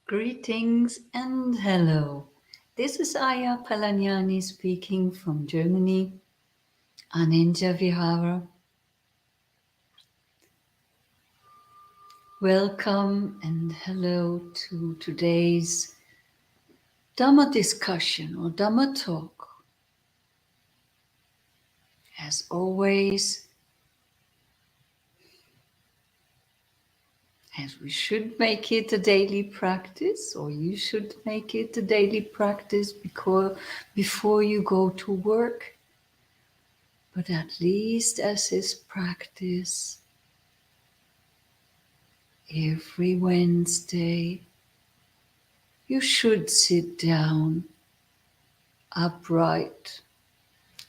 Greetings and hello. This is Ayya Phalanyani speaking from Germany, Aninja Vihara. Welcome and hello to today's Dhamma discussion or Dhamma talk. As always, as we should make it a daily practice, or you should make it a daily practice before you go to work, but at least as is practice every Wednesday, you should sit down, upright,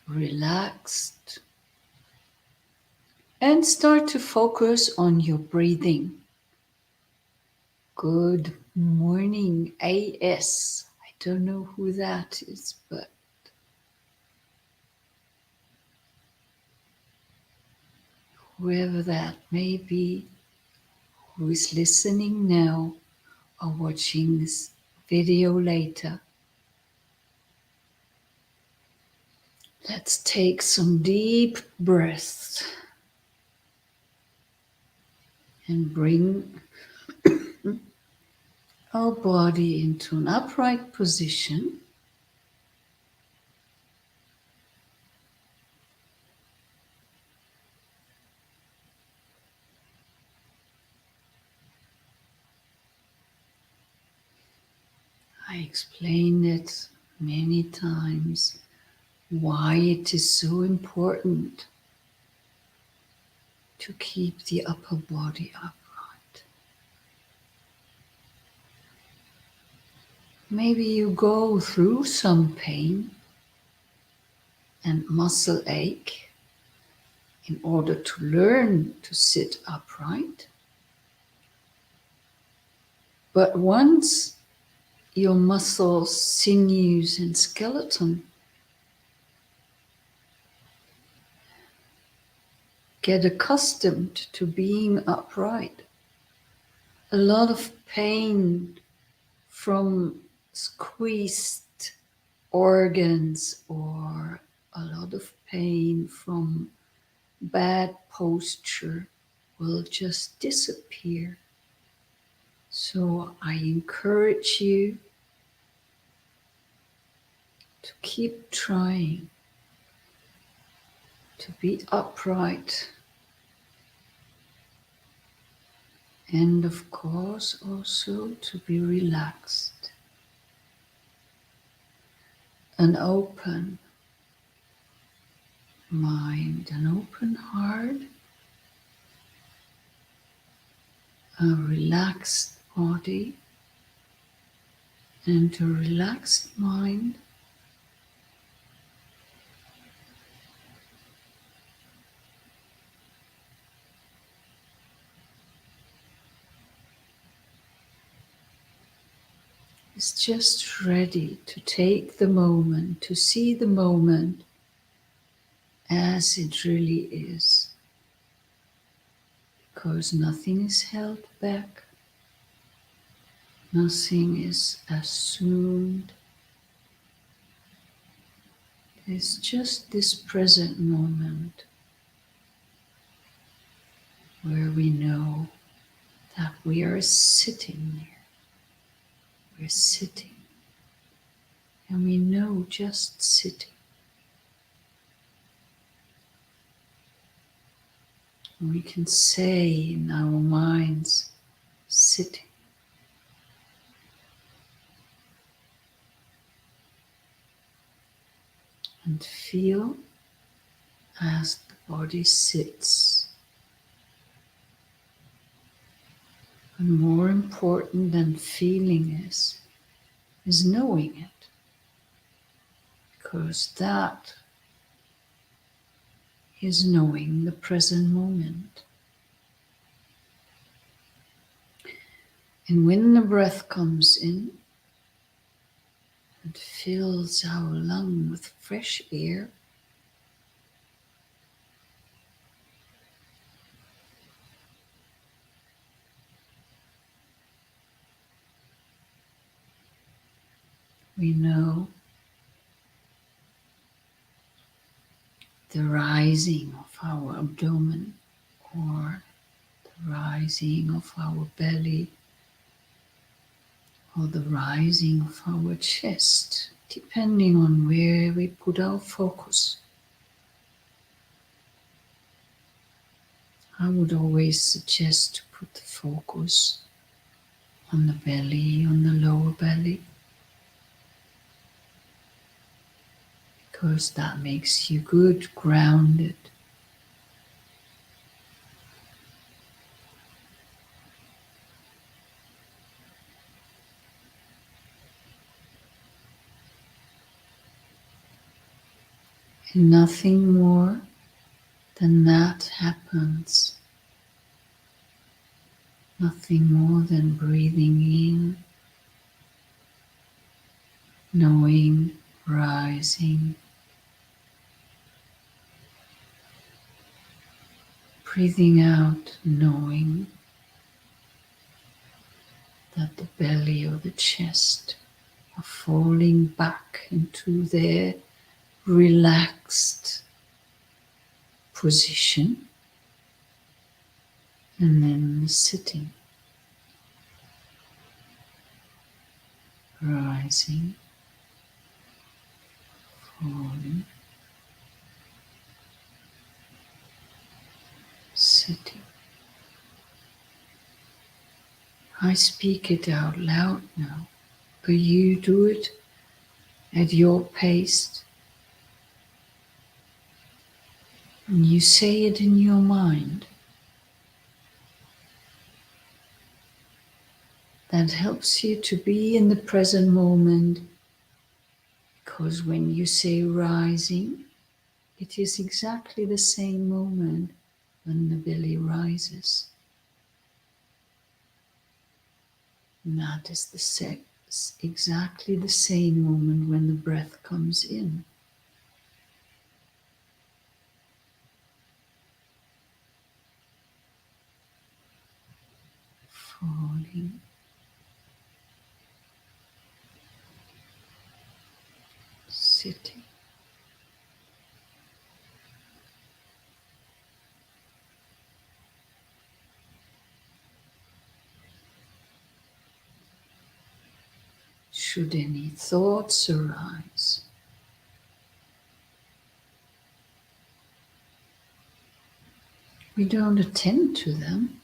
relaxed, and start to focus on your breathing. Good morning, AS. I don't know who that is, but whoever that may be, who is listening now or watching this video later, let's take some deep breaths and bring our body into an upright position. I explained it many times why it is so important to keep the upper body upright. Maybe you go through some pain and muscle ache in order to learn to sit upright. But once your muscles, sinews, and skeleton get accustomed to being upright, a lot of pain from squeezed organs or a lot of pain from bad posture will just disappear. So I encourage you to keep trying to be upright, and of course also to be relaxed and open mind, an open heart, a relaxed body, and a relaxed mind. Is just ready to take the moment, to see the moment as it really is, because nothing is held back, nothing is assumed. It's just this present moment where we know that we are sitting there. We're sitting, and we know just sitting. And we can say in our minds, sitting. And feel as the body sits. And more important than feeling is knowing it. Because that is knowing the present moment. And when the breath comes in and fills our lung with fresh air, We know the rising of our abdomen or the rising of our belly or the rising of our chest, depending on where we put our focus. I would always suggest to put the focus on the belly, on the lower belly, because that makes you good, grounded. And nothing more than that happens. Nothing more than breathing in, knowing, rising, breathing out, knowing that the belly or the chest are falling back into their relaxed position, and then sitting, rising, falling, sitting. I speak it out loud now, but you do it at your pace, and you say it in your mind. That helps you to be in the present moment, because when you say rising, it is exactly the same moment when the belly rises. And that is exactly the same moment when the breath comes in. Falling, sitting. Should any thoughts arise, we don't attend to them.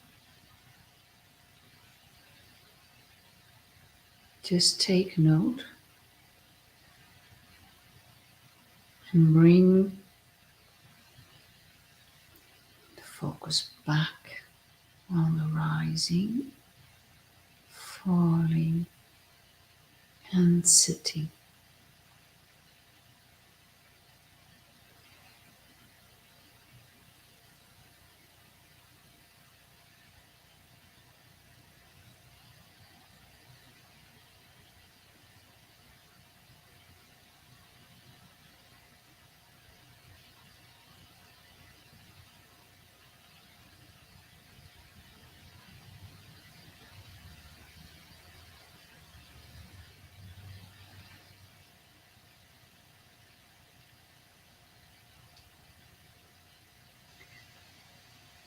Just take note and bring the focus back on the rising, falling, and sitting.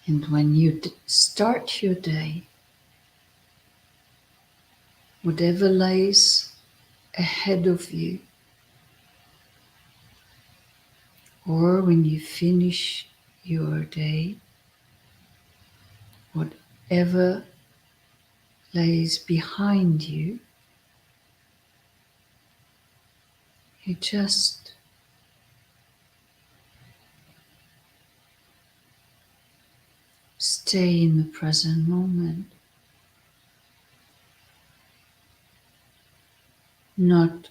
And when you start your day, whatever lays ahead of you, or when you finish your day, whatever lays behind you, you just stay in the present moment, not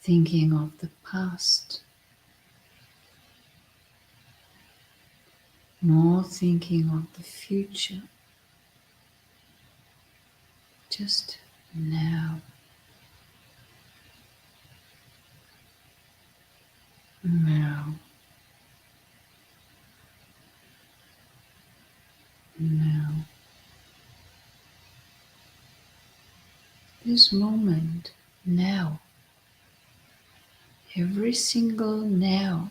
thinking of the past, nor thinking of the future, just now, now, now. this moment, now, every single now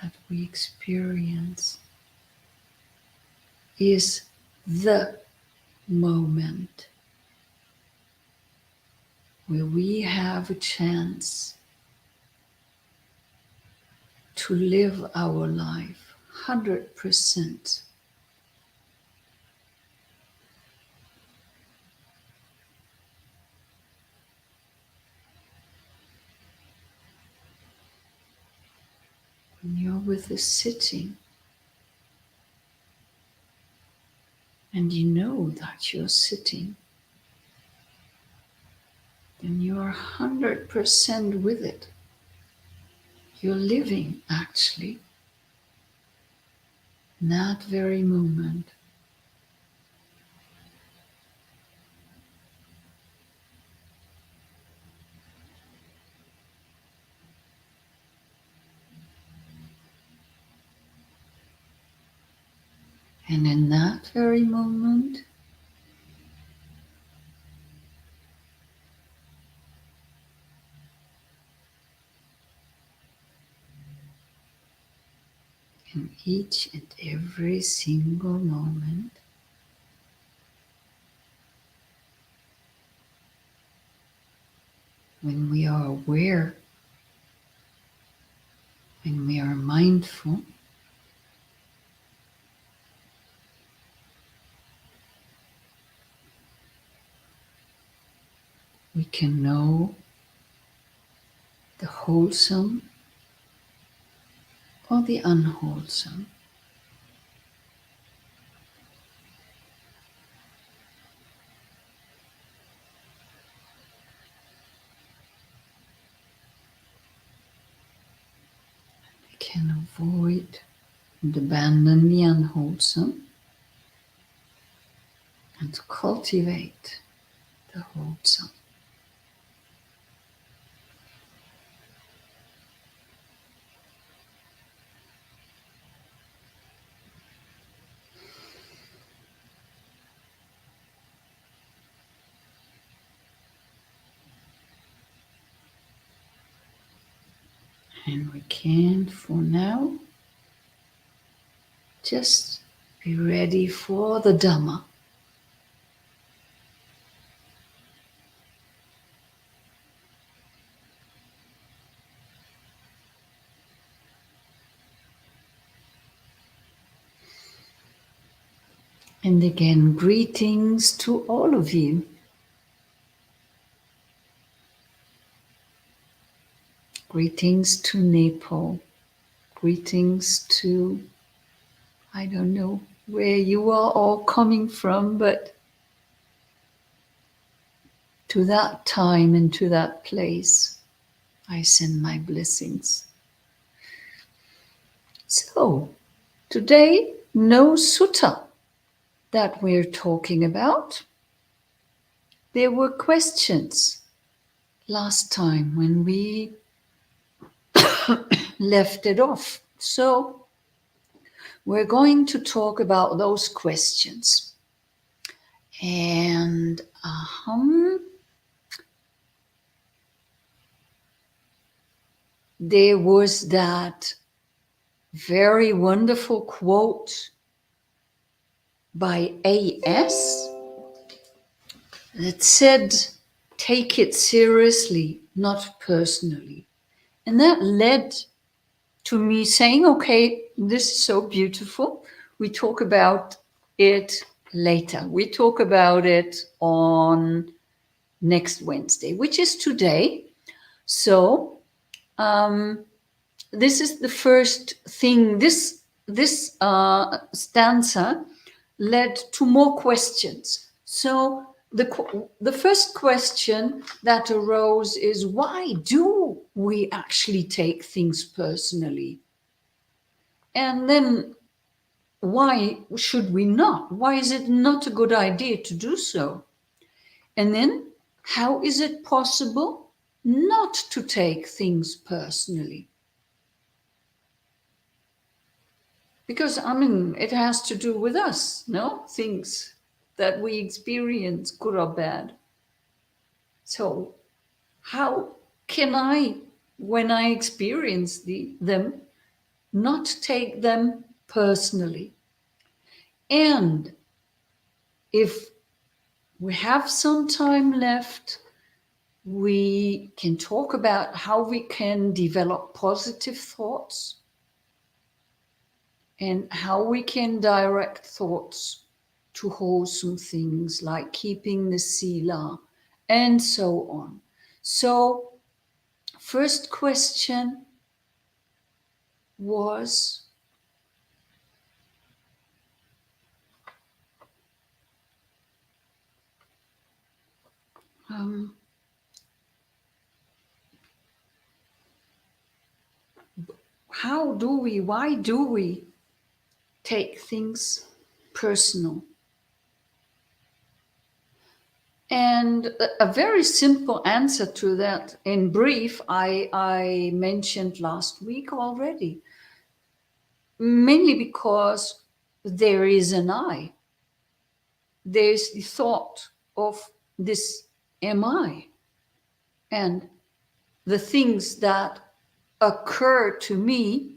that we experience is the moment where we have a chance to live our life 100%. When you're with a sitting and you know that you're sitting, then you are 100% with it. You're living actually in that very moment. And in that very moment, in each and every single moment, when we are aware, when we are mindful, we can know the wholesome or the unwholesome. We can avoid and abandon the unwholesome and to cultivate the wholesome. And we can, for now, just be ready for the Dhamma. And again, greetings to all of you. Greetings to Nepal. Greetings to, I don't know where you are all coming from, but to that time and to that place, I send my blessings. So, today, no sutta that we're talking about. There were questions last time when we left it off. So, we're going to talk about those questions. And there was that very wonderful quote by A.S. that said, "Take it seriously, not personally." And that led to me saying, okay, this is so beautiful. We talk about it later. We talk about it on next Wednesday, which is today. So this is the first thing. This stanza led to more questions. So the first question that arose is, why do we actually take things personally? And then why should we not? Why is it not a good idea to do so? And then how is it possible not to take things personally? Because, it has to do with us, no? Things that we experience, good or bad. So how can I, when I experience them, not take them personally? And if we have some time left, we can talk about how we can develop positive thoughts and how we can direct thoughts to wholesome things like keeping the sila and so on. So, first question was, um, why do we take things personal? And a very simple answer to that, in brief, I mentioned last week already. Mainly because there is an I. There's the thought of this am I. And the things that occur to me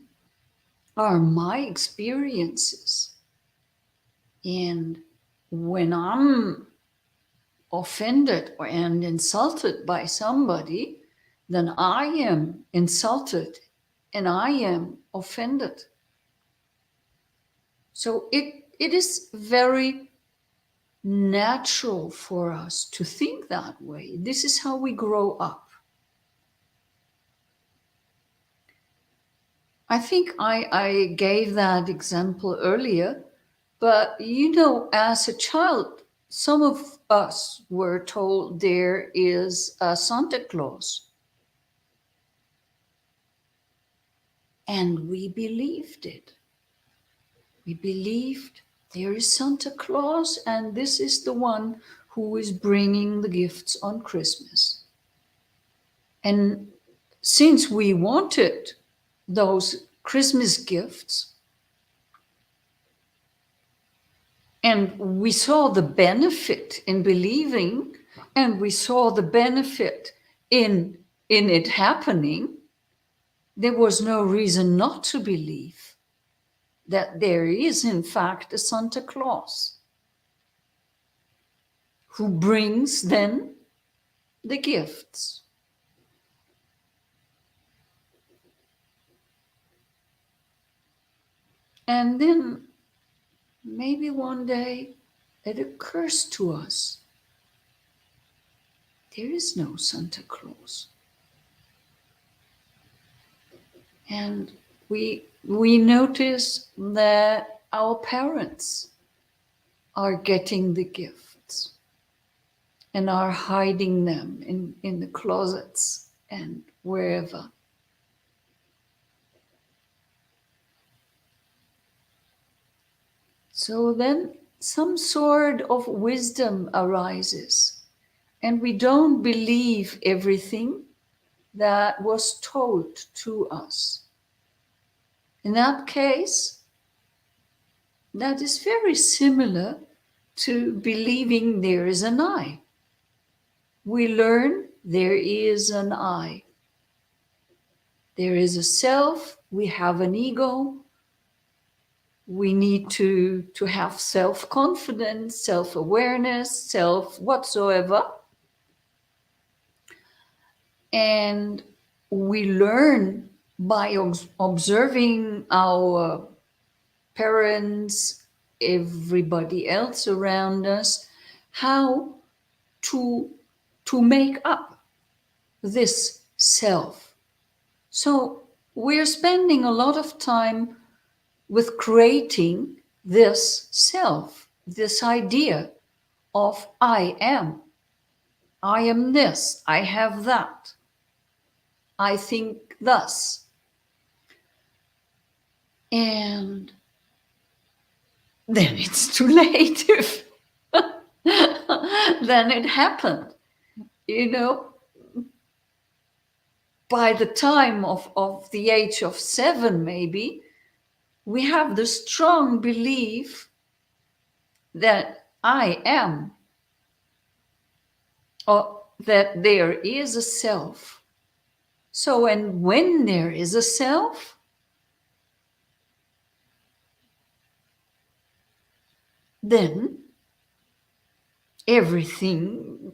are my experiences. And when I'm offended and insulted by somebody, then I am insulted and I am offended. So it is very natural for us to think that way. This is how we grow up. I think I gave that example earlier, but as a child, some of us were told there is a Santa Claus. And we believed it. We believed there is Santa Claus, and this is the one who is bringing the gifts on Christmas. And since we wanted those Christmas gifts, and we saw the benefit in believing, and we saw the benefit in it happening, there was no reason not to believe that there is, in fact, a Santa Claus who brings then the gifts. And then maybe one day it occurs to us, there is no Santa Claus. And we notice that our parents are getting the gifts and are hiding them in the closets and wherever. So then some sort of wisdom arises, and we don't believe everything that was told to us. In that case, that is very similar to believing there is an I. We learn there is an I. There is a self, we have an ego, we need to have self-confidence, self-awareness, self-whatsoever. And we learn by observing our parents, everybody else around us, how to make up this self. So we're spending a lot of time with creating this self, this idea of I am this, I have that, I think thus. And then it's too late if then it happened. By the time of the age of 7, maybe, we have the strong belief that I am, or that there is a self. So, and when there is a self, then everything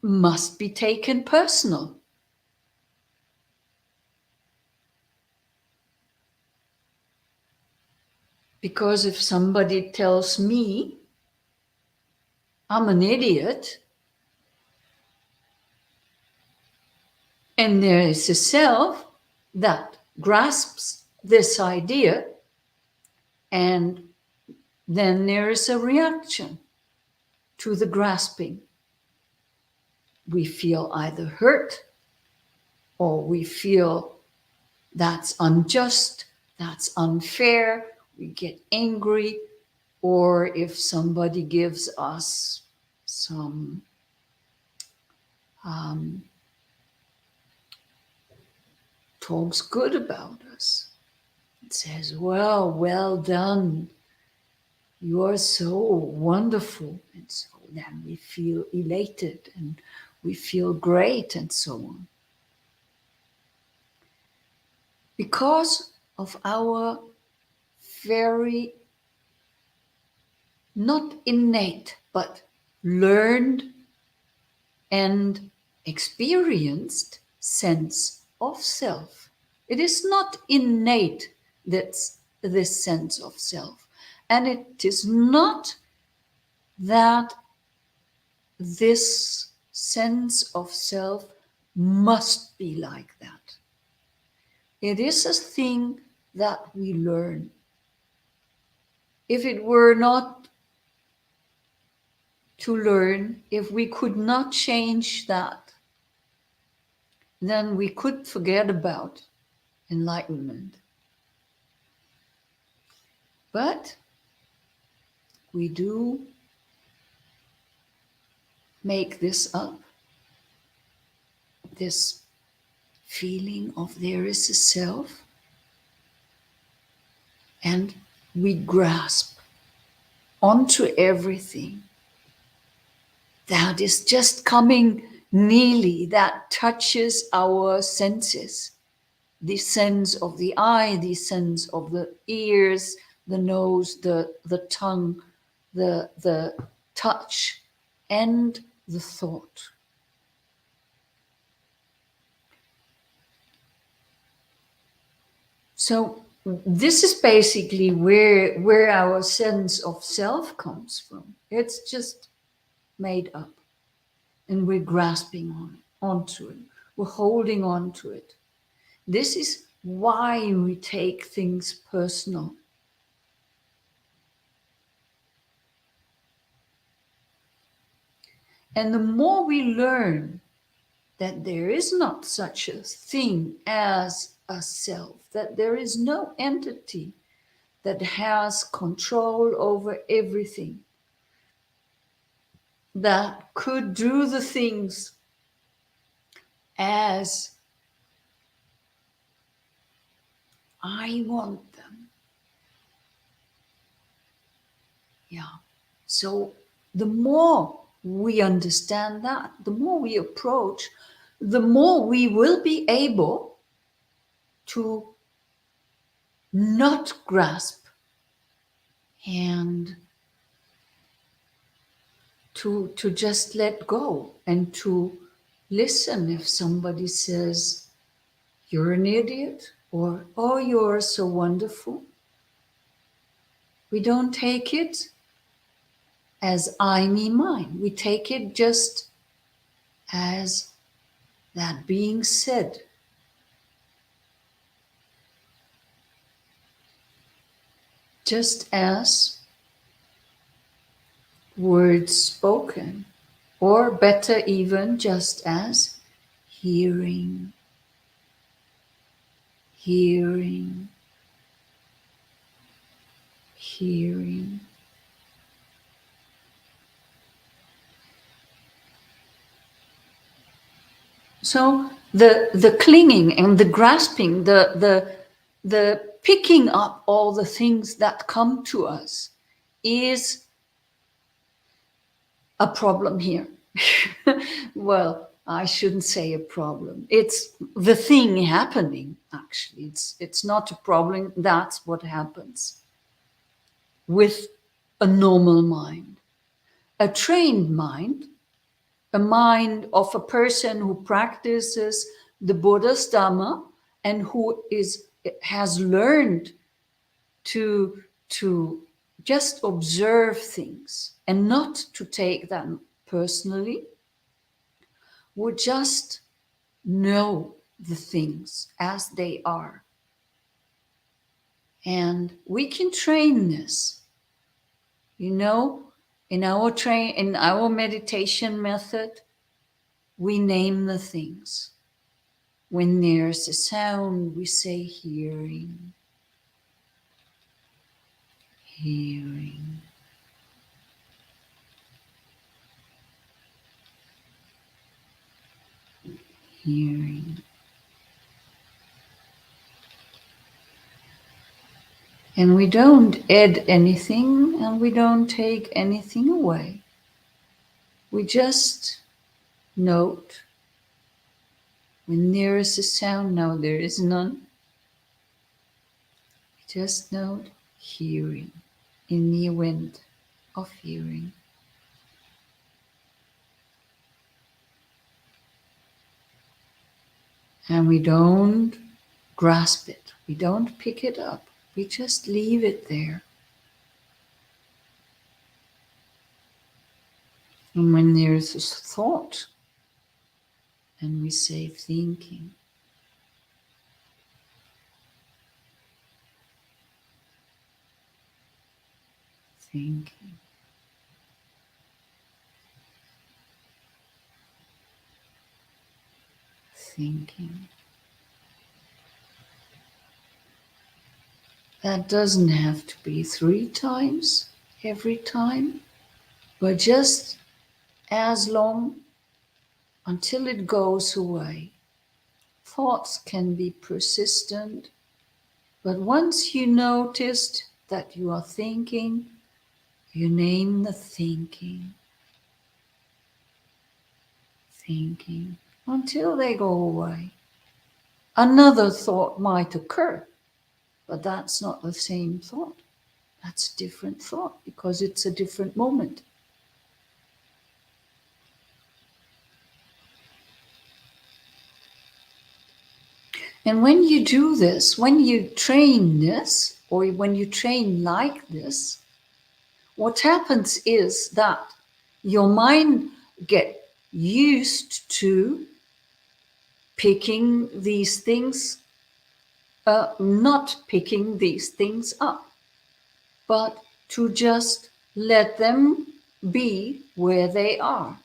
must be taken personal. Because if somebody tells me I'm an idiot, and there is a self that grasps this idea, and then there is a reaction to the grasping. We feel either hurt, or we feel that's unjust, that's unfair, we get angry, or if somebody gives us some talks good about us, it says, well done, you are so wonderful. And so then we feel elated and we feel great and so on. Because of our very not innate, but learned and experienced sense of self. It is not innate, that's this sense of self. And it is not that this sense of self must be like that. It is a thing that we learn. If it were not to learn, if we could not change that, then we could forget about enlightenment. But we do make this up, this feeling of there is a self, and we grasp onto everything that is just coming nearly, that touches our senses. The sense of the eye, the sense of the ears, the nose, the tongue, the touch, and the thought. So this is basically where our sense of self comes from. It's just made up, and we're grasping onto it. We're holding on to it. This is why we take things personal. And the more we learn that there is not such a thing as a self, that there is no entity that has control over everything, that could do the things as I want them. Yeah. So the more we understand that, the more we approach, the more we will be able to not grasp and to just let go and to listen if somebody says, you're an idiot, or, oh, you're so wonderful. We don't take it as I, me, mine. We take it just as that being said. Just as words spoken, or better even, just as hearing, hearing, hearing. So the clinging and the grasping, the picking up all the things that come to us is a problem here. Well, I shouldn't say a problem. It's the thing happening, actually. It's not a problem. That's what happens with a normal mind. A trained mind, a mind of a person who practices the Buddha's Dhamma and who has learned to just observe things and not to take them personally, would just know the things as they are. And we can train this. You know, in our meditation method, we name the things. When there's a sound, we say hearing, hearing. Hearing. And we don't add anything and we don't take anything away. We just note when there is a sound. Now there is none. We just note hearing in the event of hearing. And we don't grasp it. We don't pick it up. We just leave it there. And when there's a thought, and we say thinking, thinking, thinking. That doesn't have to be 3 times every time, but just as long until it goes away. Thoughts can be persistent, but once you noticed that you are thinking, you name the thinking, thinking, until they go away. Another thought might occur, but that's not the same thought. That's a different thought because it's a different moment. And when you do this, when you train this, or when you train like this, what happens is that your mind gets used to picking these things, not picking these things up, but to just let them be where they are.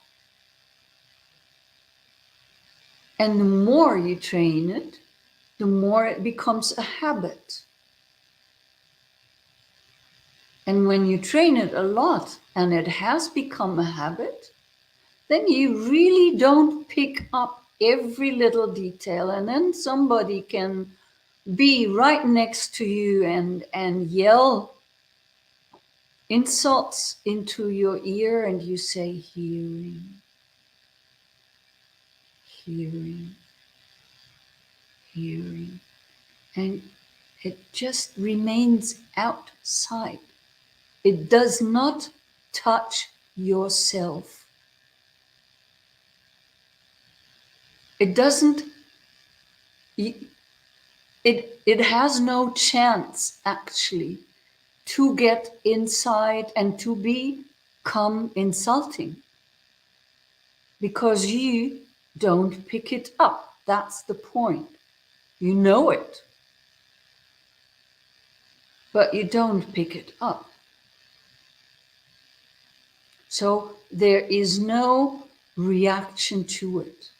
And the more you train it, the more it becomes a habit. And when you train it a lot and it has become a habit, then you really don't pick up every little detail. And then somebody can be right next to you and yell insults into your ear, and you say, hearing, hearing, hearing. And it just remains outside. It does not touch yourself. It doesn't, it has no chance actually to get inside and to become insulting because you don't pick it up. That's the point. You know it, but you don't pick it up. So there is no reaction to it.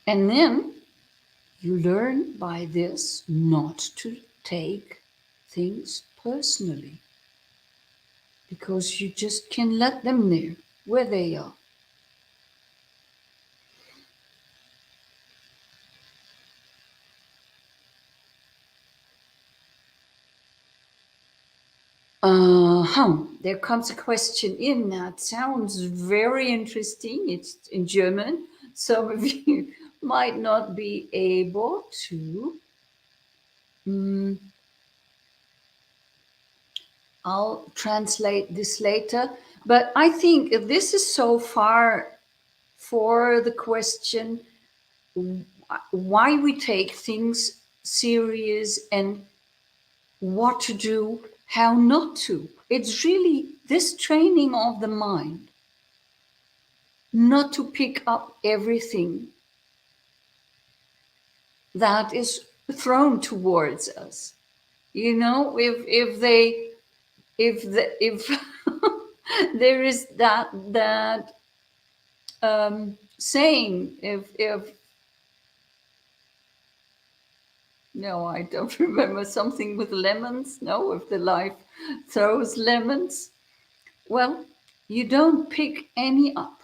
And then you learn by this not to take things personally, because you just can let them there where they are. There comes a question in that sounds very interesting. It's in German. Some of you might not be able to. I'll translate this later. But I think this is so far for the question why we take things serious and what to do, how not to. It's really this training of the mind not to pick up everything that is thrown towards us. You know, if there is that saying, if no, I don't remember, something with lemons. No, if the life throws lemons, well, you don't pick any up.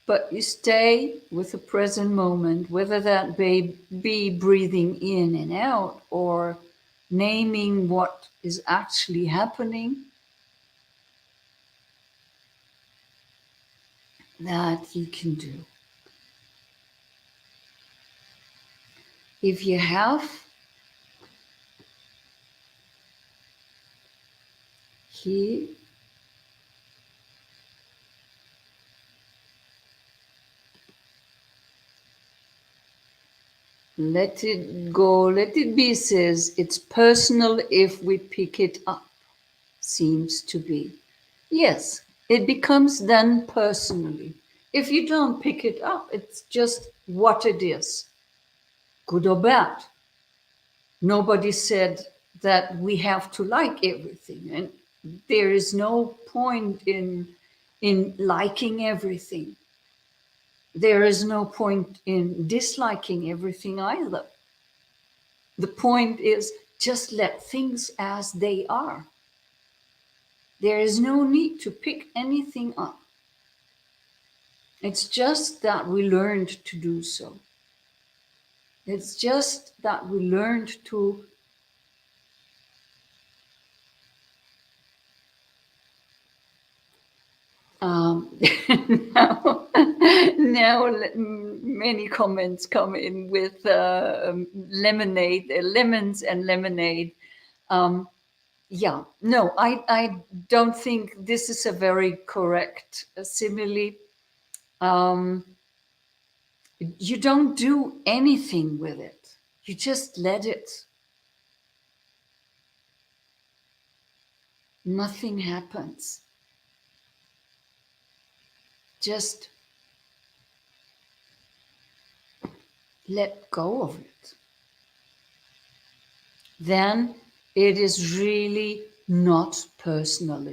But you stay with the present moment, whether that be breathing in and out or naming what is actually happening, that you can do. If you have here, let it go, let it be, says it's personal if we pick it up, seems to be. Yes, it becomes then personally. If you don't pick it up, it's just what it is, good or bad. Nobody said that we have to like everything, and there is no point in liking everything. There is no point in disliking everything either. The point is just let things as they are. There is no need to pick anything up. It's just that we learned to do so. It's just that we learned to now, many comments come in with lemonade, lemons and lemonade. Yeah, no, I don't think this is a very correct simile. You don't do anything with it. You just let it. Nothing happens. Just let go of it. Then it is really not personal.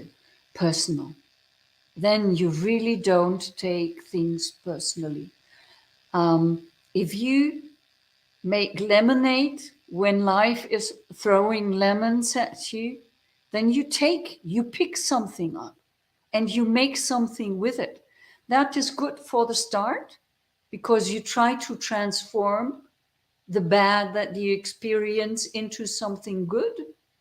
Then you really don't take things personally. If you make lemonade when life is throwing lemons at you, then you pick something up and you make something with it. That is good for the start because you try to transform the bad that you experience into something good,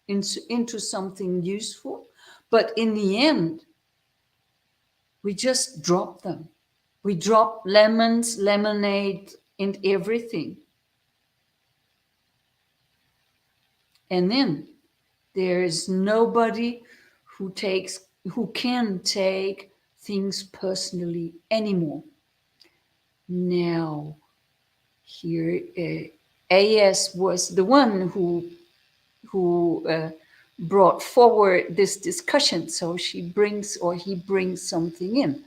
into something useful. But in the end, we just drop them. We drop lemons, lemonade, and everything. And then there is nobody who can take things personally anymore. Now, here, AS was the one who brought forward this discussion. So he brings something in.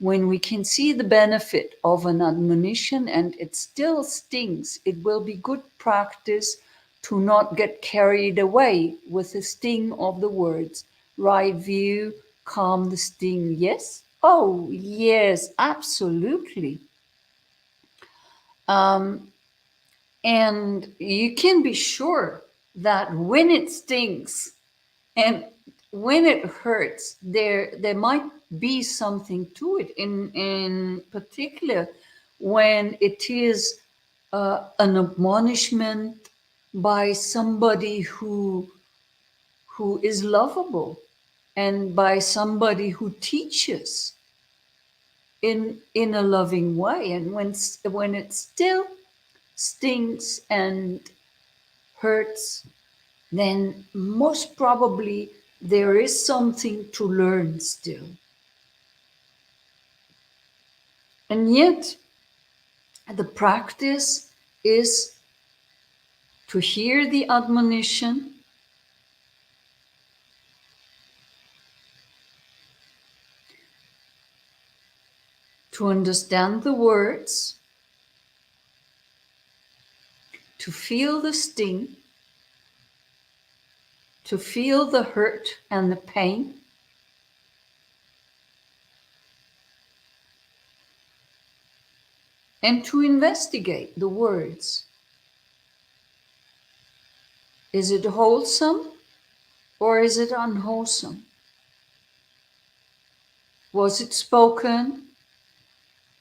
When we can see the benefit of an admonition and it still stings, it will be good practice to not get carried away with the sting of the words. Right view, calm the sting. Yes? Oh, yes, absolutely. And you can be sure that when it stings and when it hurts, there might be something to it. In particular, when it is an admonishment by somebody who is lovable and by somebody who teaches in a loving way. And when it still stings and hurts, then most probably there is something to learn still. And yet, the practice is to hear the admonition, to understand the words, to feel the sting, to feel the hurt and the pain, and to investigate the words. Is it wholesome or is it unwholesome? Was it spoken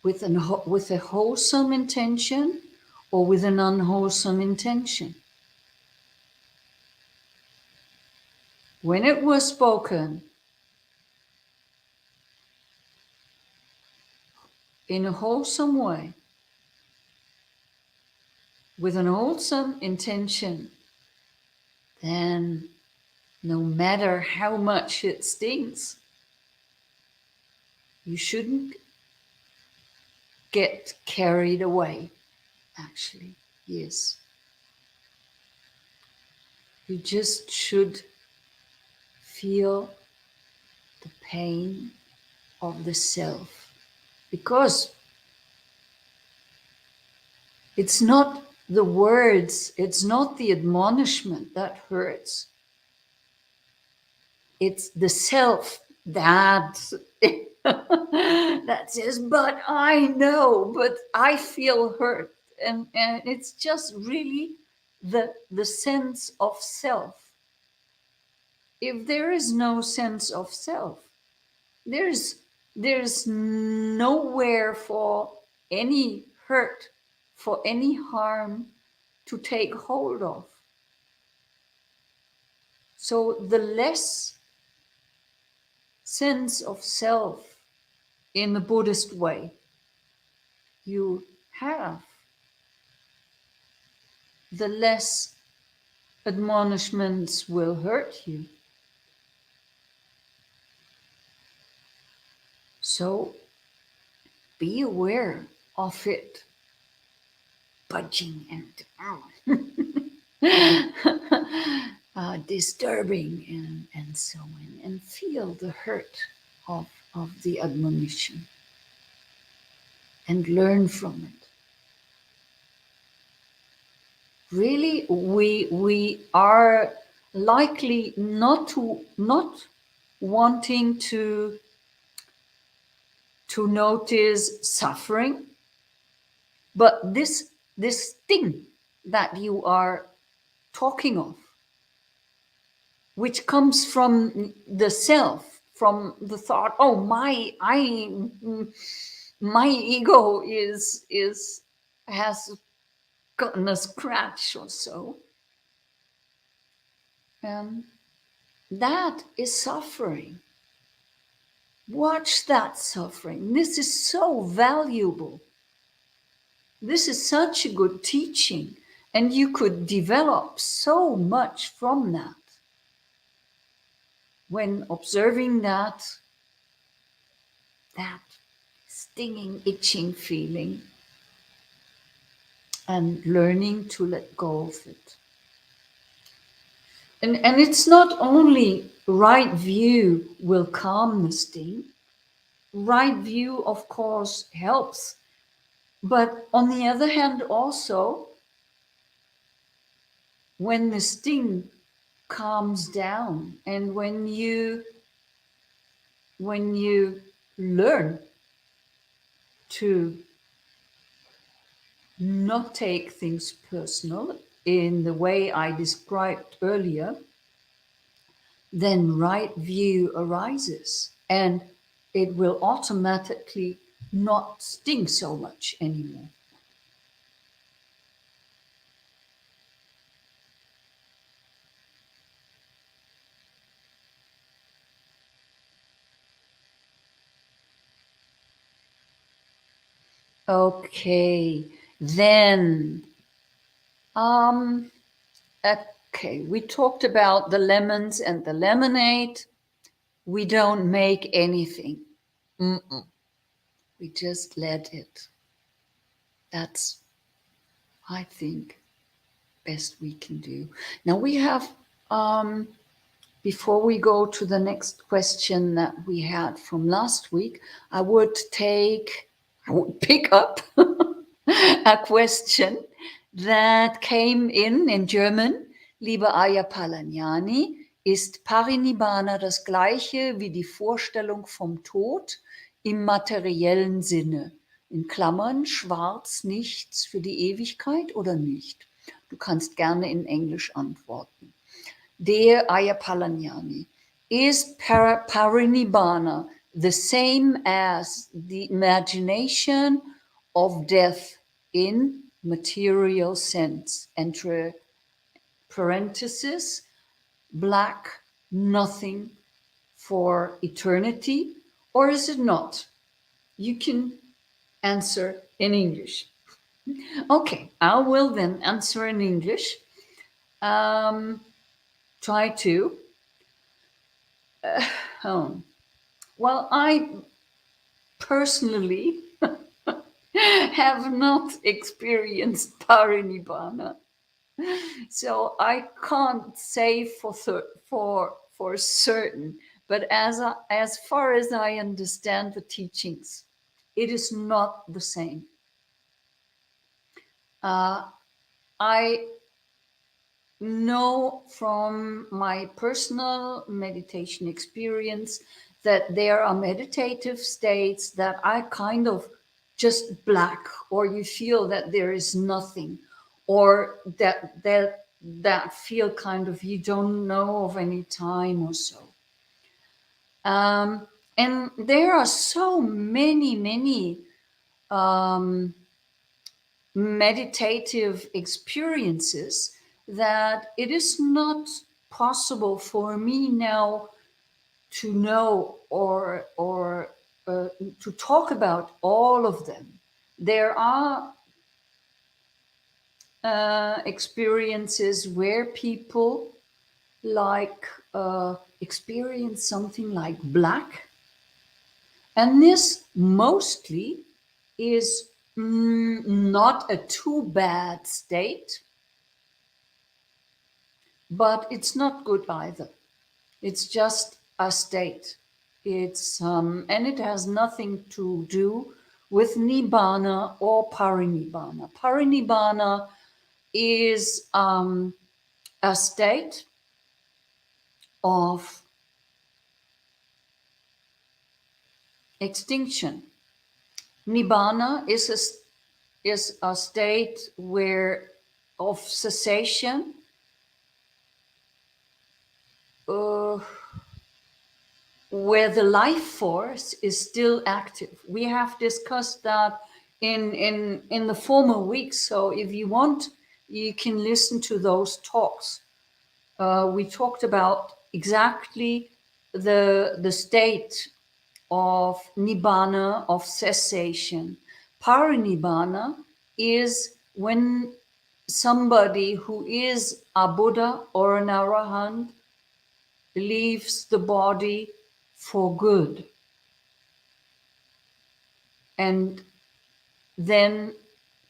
with a wholesome intention or with an unwholesome intention? When it was spoken in a wholesome way, with an wholesome intention, then no matter how much it stings, you shouldn't get carried away, actually. Yes. You just should feel the pain of the self, because it's not the words, it's not the admonishment that hurts. It's the self that that says, but I know, but I feel hurt. And it's just really the sense of self. If there is no sense of self, there's nowhere for any hurt, for any harm to take hold of. So the less sense of self in the Buddhist way you have, the less admonishments will hurt you. So be aware of it budging and disturbing and so on, and feel the hurt of the admonition and learn from it. Really, we are likely not wanting to notice suffering, but this thing that you are talking of, which comes from the self, from the thought, oh, my ego has gotten a scratch or so. That is suffering. Watch that suffering. This is so valuable. This is such a good teaching, and you could develop so much from that. When observing that stinging, itching feeling, and learning to let go of it. And it's not only right view will calm the sting. Right view, of course, helps. But on the other hand, also, when the sting calms down and when you learn to not take things personal in the way I described earlier, then right view arises and it will automatically not sting so much anymore. Okay, then, okay, we talked about the lemons and the lemonade. We don't make anything. Mm-mm. We just let it. That's, I think, best we can do. Now we have, before we go to the next question that we had from last week, I would pick up a question that came in German. Liebe Ayya Phalanyani, ist Parinibbana das gleiche wie die Vorstellung vom Tod im materiellen Sinne? In Klammern, schwarz, nichts für die Ewigkeit oder nicht? Du kannst gerne in Englisch antworten. Dear Ayya Phalanyani, is parinibbana the same as the imagination of death in material sense? Entre parentheses, black, nothing for eternity, or is it not? You can answer in English. Okay, I will then answer in English. Try to. Well, I personally have not experienced parinibbana, so I can't say for certain. But as far as I understand the teachings, it is not the same. I know from my personal meditation experience that there are meditative states that are kind of just black, or you feel that there is nothing, or that feel kind of you don't know of any time or so. And there are so many meditative experiences that it is not possible for me now to know or to talk about all of them. There are experiences where people like experience something like black, and this mostly is not a too bad state, but it's not good either. It's just a state. It's and it has nothing to do with nibbana or parinibbana. Parinibbana is a state of extinction. Nibbana is a state where of cessation, where the life force is still active. We have discussed that in the former weeks. So if you want, you can listen to those talks. We talked about exactly the state of nibbana, of cessation. Parinibbana is when somebody who is a Buddha or an Arahant leaves the body for good. And then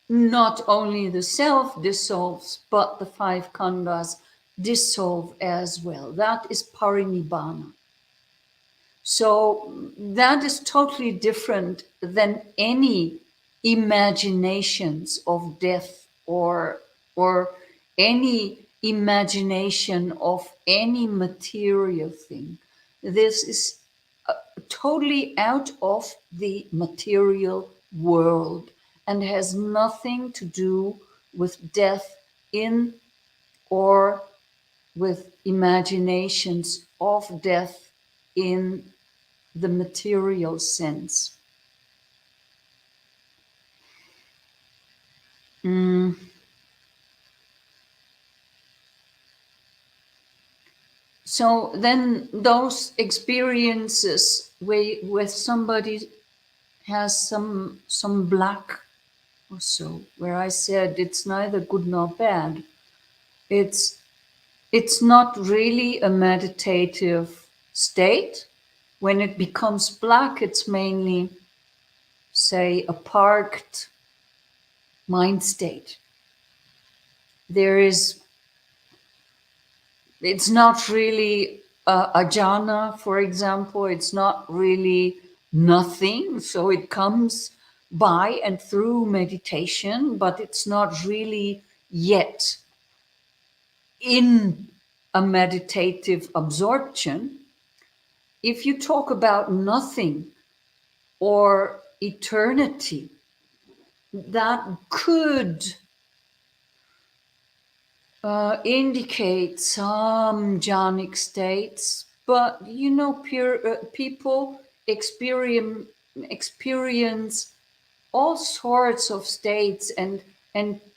not only the self dissolves, but the five khandhas dissolve as well. That is parinibbana. So that is totally different than any imaginations of death or any imagination of any material thing. This is totally out of the material world and has nothing to do with death in or with imaginations of death in the material sense. So then those experiences where somebody has some black also, where I said it's neither good nor bad. It's it's not really a meditative state. When it becomes black, it's mainly, say, a parked mind state. There is, it's not really a jhana, for example, it's not really nothing. So it comes by and through meditation, but it's not really yet in a meditative absorption. If you talk about nothing or eternity, that could indicate some jhanic states, but people experience all sorts of states, and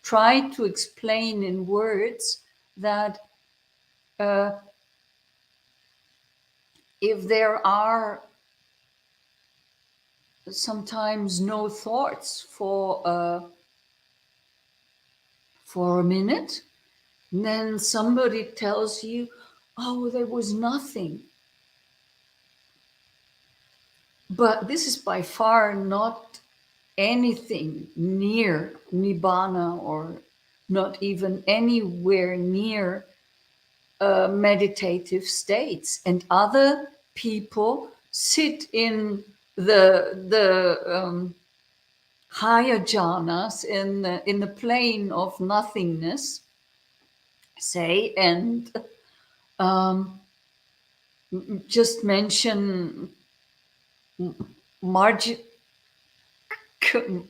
try to explain in words that uh, if there are sometimes no thoughts for a minute, then somebody tells you, oh, there was nothing. But this is by far not anything near Nibbana, or not even anywhere near meditative states. And other people sit in the higher jhanas, in the plane of nothingness, say, and um, just mention Margie Connolly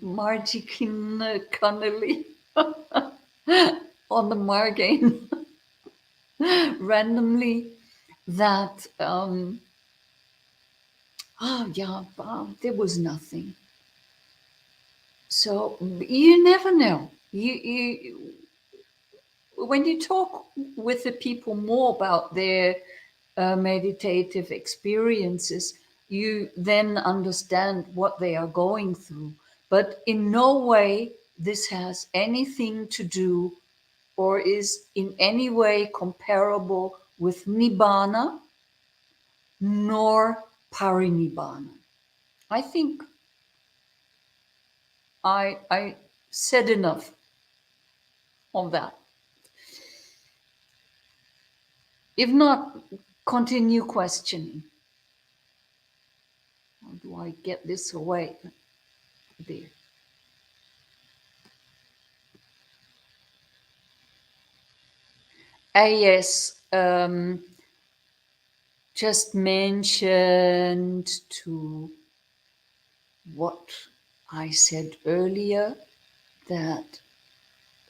on the margin randomly, that oh yeah, there was nothing. So you never know. You when you talk with the people more about their meditative experiences, you then understand what they are going through. But in no way this has anything to do or is in any way comparable with Nibbana nor Parinibbana. I think I said enough of that. If not, continue questioning. How do I get this away? There. Yes, just mentioned to what I said earlier, that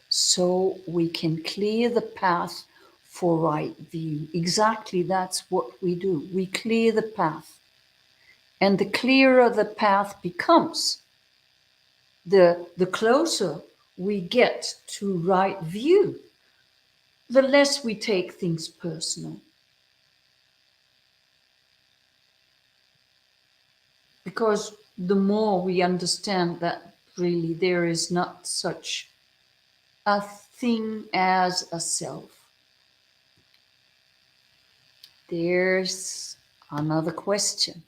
so we can clear the path for right view. Exactly, that's what we do. We clear the path. And the clearer the path becomes, the closer we get to right view, the less we take things personal. Because the more we understand that really there is not such a thing as a self. There's another question.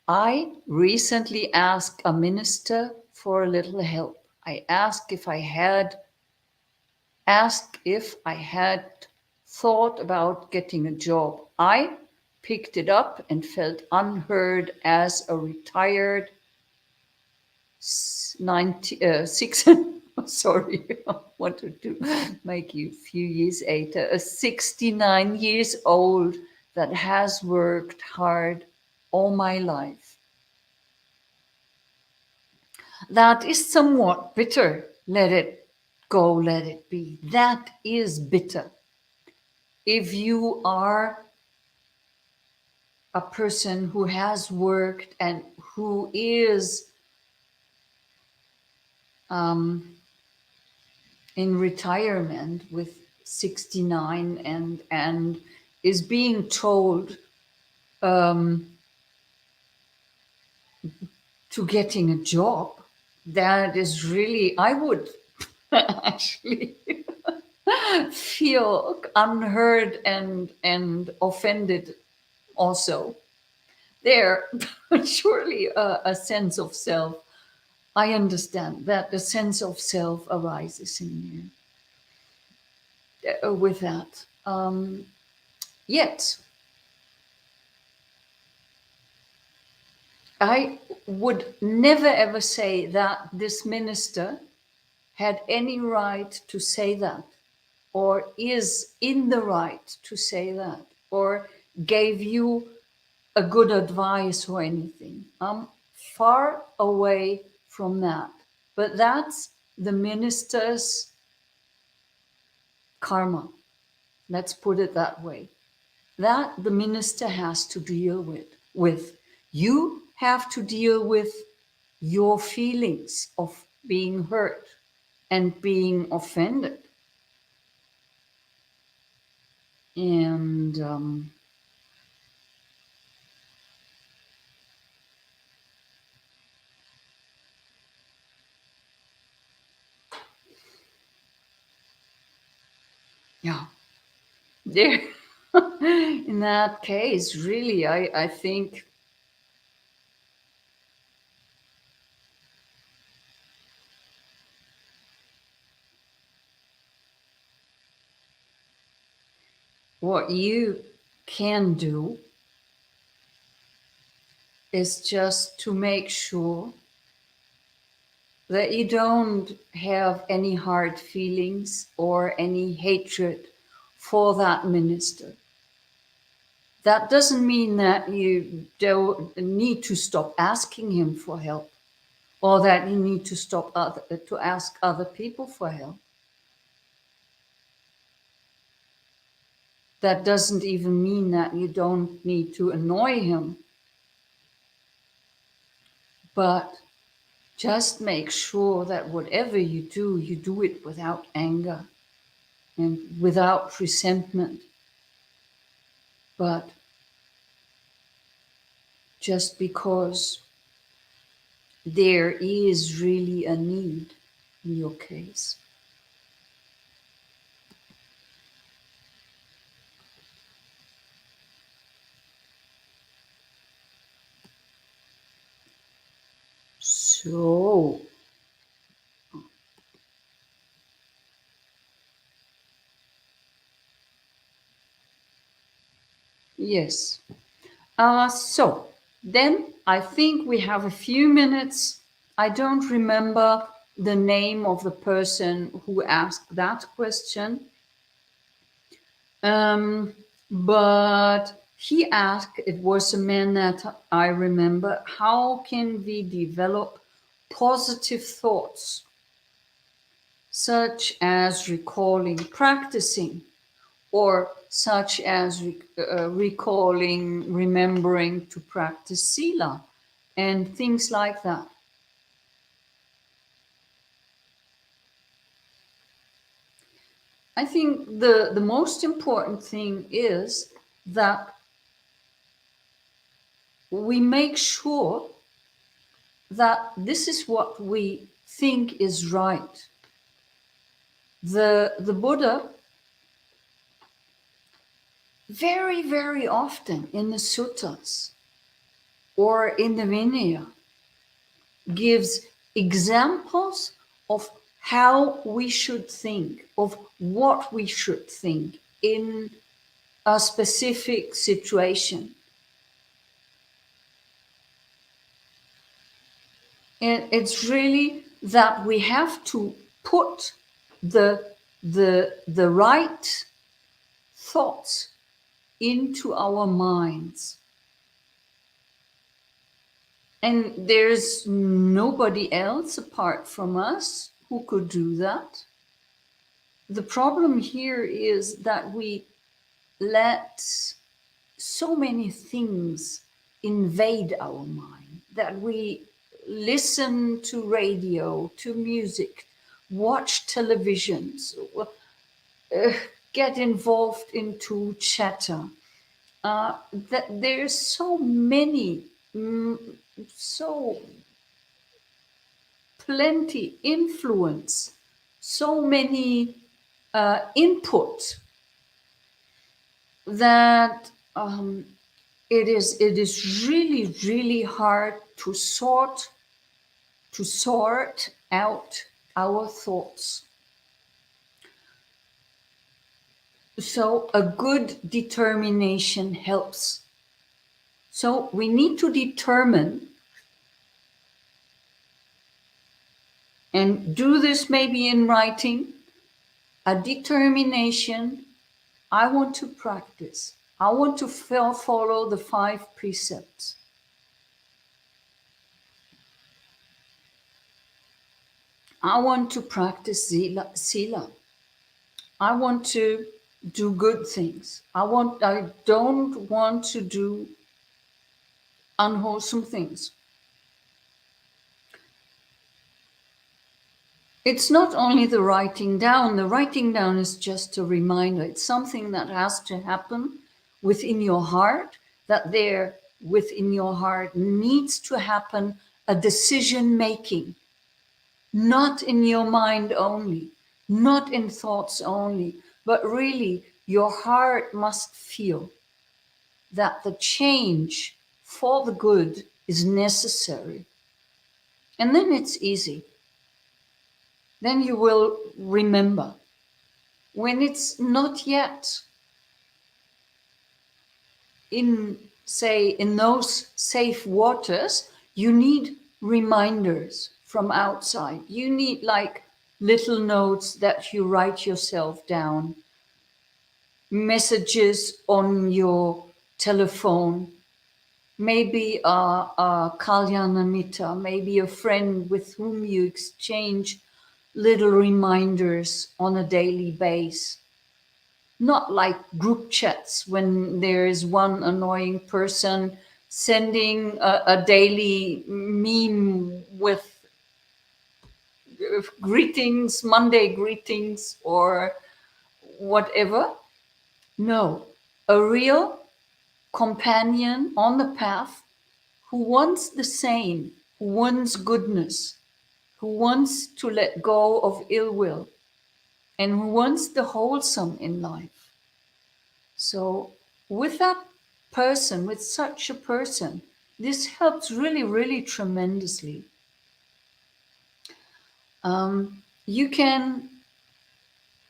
I recently asked a minister for a little help. I asked if I had thought about getting a job. I picked it up and felt unheard as a retired 96 sorry, I wanted to make you a few years later, a 69 years old that has worked hard all my life. That is somewhat bitter. Let it go, let it be. That is bitter. If you are a person who has worked and who is in retirement with 69, and is being told to getting a job, that is really, I would actually feel unheard and offended also. There, surely a sense of self. I understand that the sense of self arises in you with that. Yet, I would never ever say that this minister had any right to say that, or is in the right to say that, or gave you a good advice or anything. I'm far away from that. But that's the minister's karma. Let's put it that way. That the minister has to deal with. You have to deal with your feelings of being hurt and being offended. And yeah, there, in that case, really, I think what you can do is just to make sure that you don't have any hard feelings or any hatred for that minister. That doesn't mean that you don't need to stop asking him for help, or that you need to stop to ask other people for help. That doesn't even mean that you don't need to annoy him, but just make sure that whatever you do it without anger and without resentment, but just because there is really a need in your case. So, yes. So, then I think we have a few minutes. I don't remember the name of the person who asked that question. But he asked, it was a man that I remember, how can we develop positive thoughts, such as recalling, practicing, or such as recalling, remembering to practice sila, and things like that. I think the most important thing is that we make sure that this is what we think is right. The Buddha very, very often in the suttas or in the Vinaya gives examples of how we should think, of what we should think in a specific situation. And it's really that we have to put the right thoughts into our minds. And there's nobody else apart from us who could do that. The problem here is that we let so many things invade our mind, that we listen to radio, to music, watch televisions, get involved into chatter. That there's so many, so plenty influence, so many input that it is really, really hard to sort out our thoughts. So a good determination helps. So we need to determine and do this maybe in writing, a determination. I want to practice. I want to follow the 5 precepts. I want to practice sila. I want to do good things. I don't want to do unwholesome things. It's not only the writing down is just a reminder. It's something that has to happen within your heart, that there within your heart needs to happen a decision making, not in your mind only, not in thoughts only, but really your heart must feel that the change for the good is necessary. And then it's easy. Then you will remember. When it's not yet in, say, in those safe waters, you need reminders from outside. You need like little notes that you write yourself down, messages on your telephone, maybe a kalyanamita, maybe a friend with whom you exchange little reminders on a daily basis. Not like group chats when there is one annoying person sending a daily meme with greetings, Monday greetings, or whatever. No, a real companion on the path who wants the same, who wants goodness, who wants to let go of ill will, and who wants the wholesome in life. So with that person, with such a person, this helps really, really tremendously. You can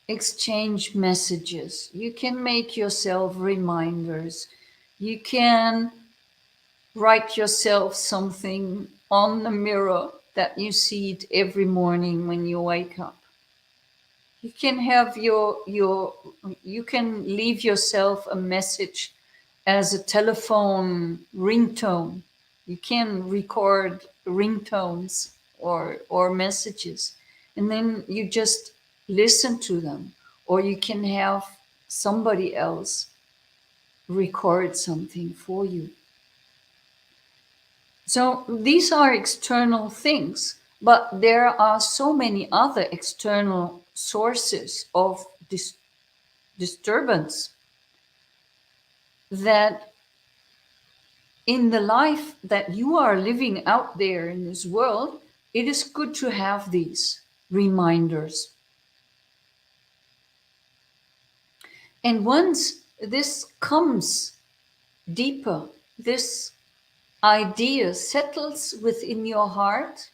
exchange messages. You can make yourself reminders. You can write yourself something on the mirror that you see it every morning when you wake up. You can have you can leave yourself a message as a telephone ringtone. You can record ringtones or messages, and then you just listen to them, or you can have somebody else record something for you. So these are external things, but there are so many other external sources of disturbance that in the life that you are living out there in this world, it is good to have these reminders. And once this comes deeper, this idea settles within your heart,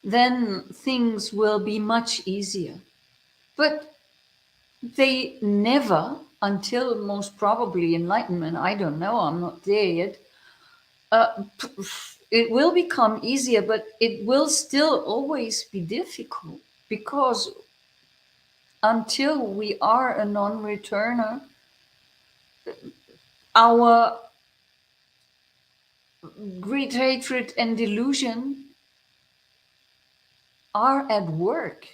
then things will be much easier. But they never, until most probably enlightenment, I don't know, I'm not there yet, it will become easier, but it will still always be difficult, because until we are a non-returner, our greed, hatred, and delusion are at work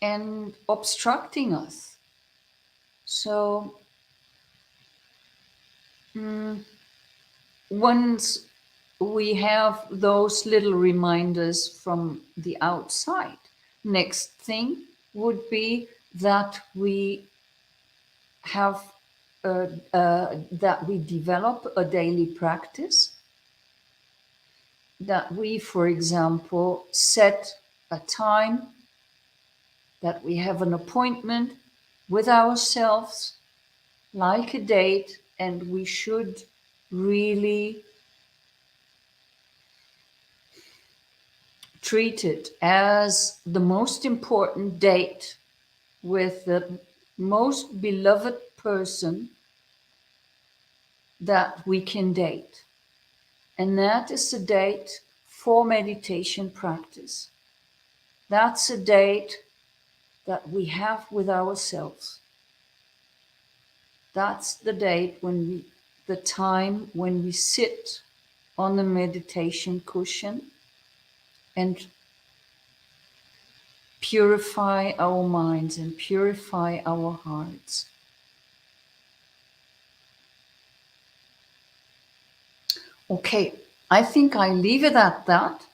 and obstructing us. So once we have those little reminders from the outside, next thing would be that we have that we develop a daily practice that we, for example, set a time, that we have an appointment with ourselves, like a date, and we should really treat it as the most important date with the most beloved person that we can date. And that is the date for meditation practice. That's a date that we have with ourselves. That's the date the time when we sit on the meditation cushion and purify our minds and purify our hearts. Okay, I think I leave it at that.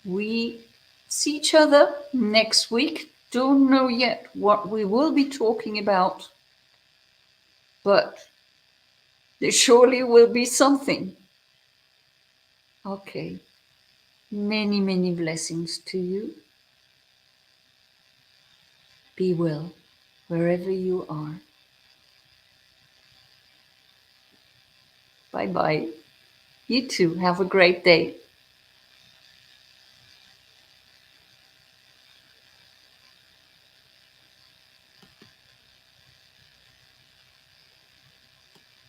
We see each other next week. Don't know yet what we will be talking about, but there surely will be something. Okay. Many, many blessings to you. Be well wherever you are. Bye bye. You too. Have a great day.